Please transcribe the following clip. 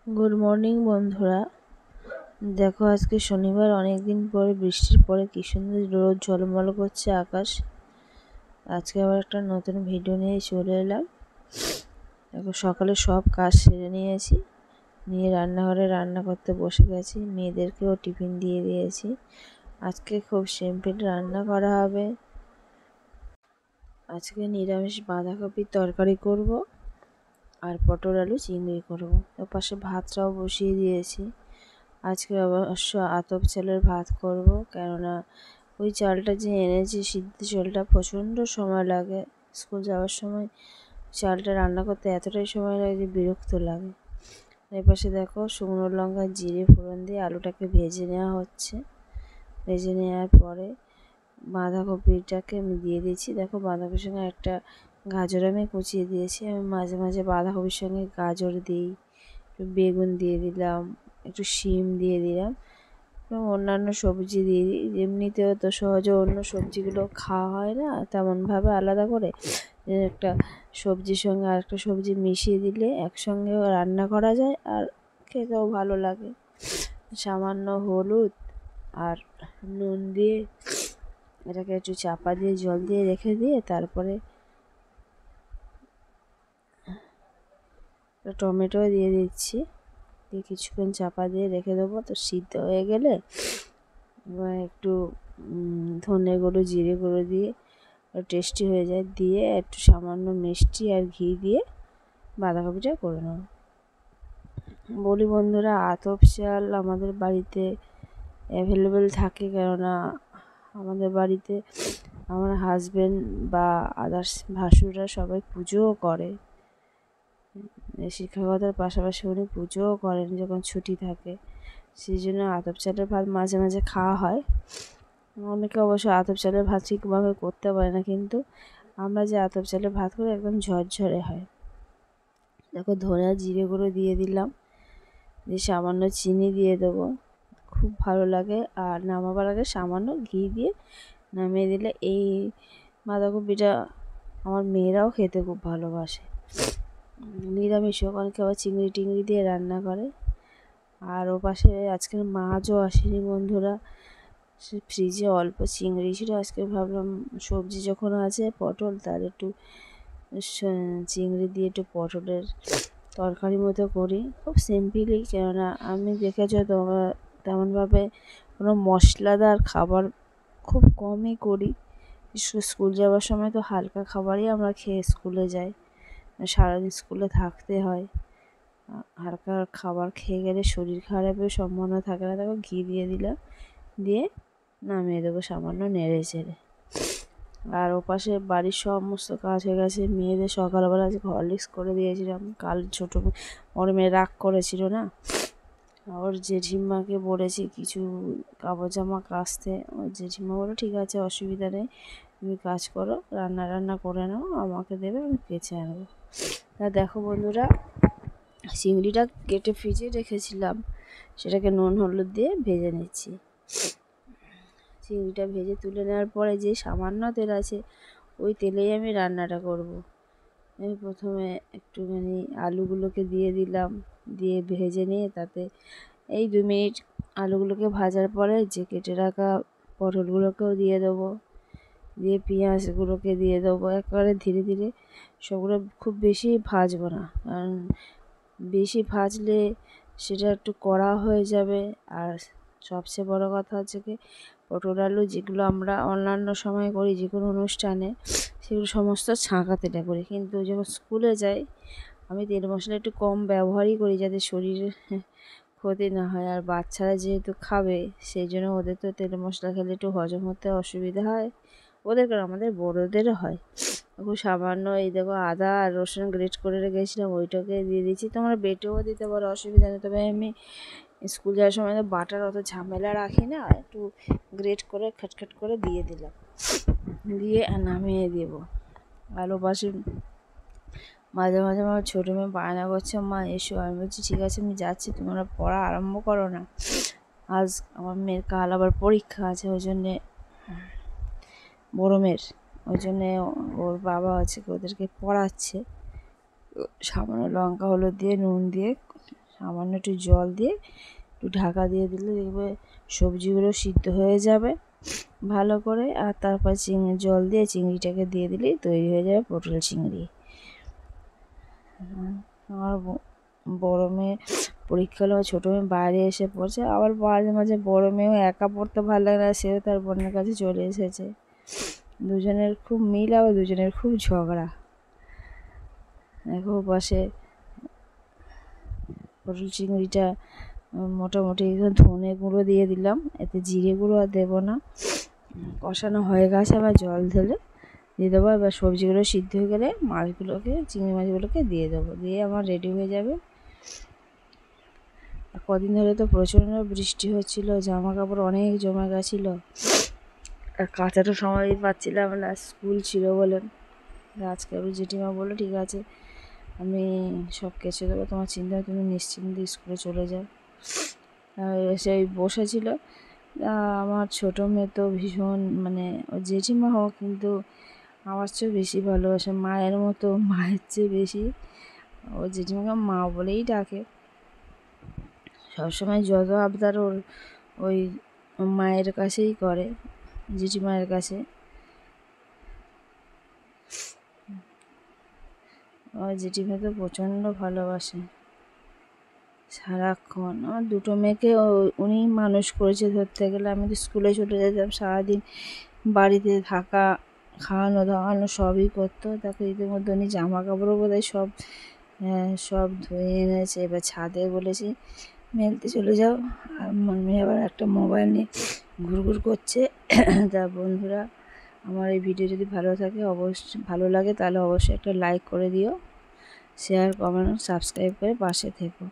Good morning বন্ধুরা। দেখো আজকে শনিবার, অনেকদিন পরে বৃষ্টির পরে কি সুন্দর রোদ ঝলমল করছে আকাশ। আজকে আবার একটা নতুন ভিডিও নিয়ে চলে এলাম। দেখো সকালে সব কাজ সেরে নিয়েছি, নিয়ে রান্নাঘরে রান্না করতে বসে গেছি। মেয়েদেরকেও টিফিন দিয়ে দিয়েছি। আজকে খুব সিম্পল রান্না করা হবে। আজকে নিরামিষ বাঁধাকপির তরকারি করব আর পটল আলু চিংড়ি করবো। ওর পাশে ভাতটাও বসিয়ে দিয়েছি। আজকে অবশ্য আতপ চালের ভাত করব, কেননা ওই চালটা যে এনেছি সিদ্ধ চালটা প্রচণ্ড সময় লাগে। স্কুল যাওয়ার সময় চালটা রান্না করতে এতটাই সময় লাগে যে বিরক্ত লাগে। এর পাশে দেখো শুকনো লঙ্কা জিরে ফোড়ন দিয়ে আলুটাকে ভেজে নেওয়া হচ্ছে। ভেজে নেওয়ার পরে বাঁধাকপিটাকে আমি দিয়ে দিয়েছি। দেখো বাঁধাকপির সঙ্গে একটা গাজর আমি কুচিয়ে দিয়েছি। আমি মাঝে মাঝে বাঁধাকপির সঙ্গে গাজর দিই, একটু বেগুন দিয়ে দিলাম, একটু শিম দিয়ে দিলাম এবং অন্যান্য সবজি দিয়ে দিই। এমনিতেও তো সহজে অন্য সবজিগুলো খাওয়া হয় না তেমনভাবে আলাদা করে, একটা সবজির সঙ্গে আরেকটা সবজি মিশিয়ে দিলে একসঙ্গেও রান্না করা যায় আর খেতেও ভালো লাগে। সামান্য হলুদ আর নুন দিয়ে এটাকে একটু চাপা দিয়ে জল দিয়ে রেখে দিয়ে তারপরে টমেটো দিয়ে দিচ্ছি, দিয়ে কিছুক্ষণ চাপা দিয়ে রেখে দেবো। তো সিদ্ধ হয়ে গেলে এবার একটু ধনে গুঁড়ো জিরে গুঁড়ো দিয়ে টেস্টি হয়ে যায়, দিয়ে একটু সামান্য মিষ্টি আর ঘি দিয়ে বাঁধাকপিটা করে নেব। বলি বন্ধুরা, আতপ চাল আমাদের বাড়িতে অ্যাভেলেবেল থাকে, কেননা আমাদের বাড়িতে আমার হাজব্যান্ড বা আদার্স ভাসুররা সবাই পুজোও করে। শিক্ষকতার পাশাপাশি উনি পুজোও করেন যখন ছুটি থাকে। সেই জন্য আতপ চালের ভাত মাঝে মাঝে খাওয়া হয়। অনেকে অবশ্য আতপ চালের ভাত ঠিকভাবে করতে পারে না, কিন্তু আমরা যে আতপ চালের ভাত করি একদম ঝরঝরে হয়। দেখো ধনে আর জিরে গুঁড়ো দিয়ে দিলাম, দিয়ে সামান্য চিনি দিয়ে দেবো, খুব ভালো লাগে। আর নামাবার আগে সামান্য ঘি দিয়ে নামিয়ে দিলে এই বাঁধাকপিটা আমার মেয়েরাও খেতে খুব ভালোবাসে। নিরামিষও অনেকে আবার চিংড়ি টিংড়ি দিয়ে রান্না করে। আর ও পাশে আজকের মাছও আসেনি বন্ধুরা, সে ফ্রিজে অল্প চিংড়ি ছিল। আজকে ভাবলাম সবজি যখন আছে পটল, তার একটু চিংড়ি দিয়ে একটু পটলের তরকারি মতো করি, খুব সিম্পলি। কেননা আমি দেখেছো তোমার তেমনভাবে কোনো মশলাদার খাবার খুব কমই করি। স্কুল যাওয়ার সময় তো হালকা খাবারই আমরা খেয়ে স্কুলে যাই, সারাদিন স্কুলে থাকতে হয়। হালকা খাবার খেয়ে গেলে শরীর খারাপের সম্ভাবনা থাকে না। দেখো ঘি দিয়ে দিলাম, দিয়ে নামিয়ে দেবো সামান্য নেড়ে চেড়ে। আর ওপাশে বাড়ির সমস্ত কাজ হয়ে গেছে। মেয়েদের সকালবেলা আজকে হরলিক্স করে দিয়েছিলাম। কাল ছোটো ওর মেয়ে রাগ করেছিল না, ওর জেঠিমাকে বলেছি কিছু কাপড় জামা কাচতে। ওর জেঠিমা বলো ঠিক আছে, অসুবিধা নেই, তুমি কাজ করো, রান্না রান্না করে নাও, আমাকে দেবে, আমি কেচে আনবো। তা দেখো বন্ধুরা, চিংড়িটা কেটে ফ্রিজে রেখেছিলাম, সেটাকে নুন হলুদ দিয়ে ভেজে নিচ্ছি। চিংড়িটা ভেজে তুলে নেওয়ার পরে যে সামান্য তেল আছে ওই তেলেই আমি রান্নাটা করব। আমি প্রথমে একটুখানি আলুগুলোকে দিয়ে দিলাম, দিয়ে ভেজে নিয়ে তাতে এই 2 মিনিট আলুগুলোকে ভাজার পরে যে কেটে রাখা পটলগুলোকেও দিয়ে দেবো, দিয়ে পেঁয়াজগুলোকে দিয়ে দেবো। একেবারে ধীরে ধীরে সবগুলো, খুব বেশি ভাজবো না, কারণ বেশি ভাজলে সেটা একটু কড়া হয়ে যাবে। আর সবচেয়ে বড় কথা হচ্ছে কি, পটল আলু যেগুলো আমরা অন্যান্য সময় করি যে কোনো অনুষ্ঠানে, সেগুলো সমস্ত ছাঁকা তেলে করি, কিন্তু যখন স্কুলে যাই আমি তেল মশলা একটু কম ব্যবহারই করি, যাতে শরীরের ক্ষতি না হয়। আর বাচ্চারা যেহেতু খাবে, সেই জন্য ওদের তো তেল মশলা খেলে একটু হজম হতে অসুবিধা হয়, ওদের কারণ আমাদের বড়োদেরও হয়। খুব সামান্য এই দেখো আদা আর রসুন গ্রেট করে রেখেছিলাম, ওইটাকে দিয়ে দিচ্ছি। তোমরা বেটেও দিতে পারো, অসুবিধা নেই, তবে আমি স্কুল যাওয়ার সময় তো বাটার অত ঝামেলা রাখি না, একটু গ্রেট করে খটখট করে দিয়ে দিলাম, দিয়ে নামিয়ে দেবো। আর ওপাশে মাঝে মাঝে আমার ছোটো মেয়ে বায়না করছে, মা এসো। আমি বলছি ঠিক আছে আমি যাচ্ছি, তোমরা পড়া আরম্ভ করো না। আজ আমার মেয়ের কাল আবার পরীক্ষা আছে, ওই জন্যে বড়ো মেয়ের, ওই জন্যে ওর বাবা আছে ওদেরকে পড়াচ্ছে। সামান্য লঙ্কা হলুদ দিয়ে নুন দিয়ে সামান্য একটু জল দিয়ে একটু ঢাকা দিয়ে দিলে দেখবে সবজিগুলো সিদ্ধ হয়ে যাবে ভালো করে। আর তারপর জল দিয়ে চিংড়িটাকে দিয়ে দিলেই তৈরি হয়ে যাবে পটল চিংড়ি। আমার বড় মেয়ে পরীক্ষা হলো, ছোটো মেয়ে বাইরে এসে পড়ছে। আবার মাঝে মাঝে বড় মেয়েও একা পড়তে ভালো লাগে না, সেও তার বোনের কাছে চলে এসেছে। দুজনের খুব মিল, আবার দুজনের খুব ঝগড়া। দেখো পাশে পটল চিংড়িটা মোটামুটি ধনে গুঁড়ো দিয়ে দিলাম, এতে জিরে গুঁড়ো আর দেবো না। কষানো হয়ে গেছে, আবার জল ঢেলে দিয়ে দেবো। এবার সবজিগুলো সিদ্ধ হয়ে গেলে মাছগুলোকে, চিংড়ি মাছগুলোকে দিয়ে দেবো, দিয়ে আমার রেডি হয়ে যাবে। কদিন ধরে তো প্রচণ্ড বৃষ্টি হচ্ছিল, জামা কাপড় অনেক জমে গেছিলো, আর কাচারও সময় পাচ্ছিলাম না, স্কুল ছিল বলে। আজকে আবার জেঠিমা বললো ঠিক আছে আমি সব কেচে দেবো, তোমার চিন্তা, তুমি নিশ্চিন্তে স্কুলে চলে যাও। সেই বসেছিল। আমার ছোটো মেয়ে তো ভীষণ, মানে ও জেঠিমা হোক কিন্তু আমার চেয়ে বেশি ভালোবাসে, মায়ের মতো, মায়ের চেয়ে বেশি ও জেঠিমাকে মা বলেই ডাকে। সবসময় যত আবদার ওর ওই মায়ের কাছেই করে, জেঠিমায়ের কাছে। আমার জেঠিমা তো প্রচণ্ড ভালোবাসে সারাক্ষণ। আমার দুটো মেয়েকে উনিই মানুষ করেছে ধরতে গেলে। আমি তো স্কুলে চলে যেতাম, সারাদিন বাড়িতে থাকা, খাওয়ানো দাওয়ানো সবই করতো। তাকে ইতিমধ্যে উনি জামা কাপড়ও বোধহয় সব ধুয়ে এনেছে। এবার ছাদে বলেছি মেলতে চলে যাও, আর মেয়ে আবার একটা মোবাইল নিয়ে ঘুরঘুর করছে। তা বন্ধুরা, আমার এই ভিডিও যদি ভালো লাগে তাহলে অবশ্যই একটা লাইক করে দিও, শেয়ার, কমেন্ট, সাবস্ক্রাইব করে পাশে থেকো।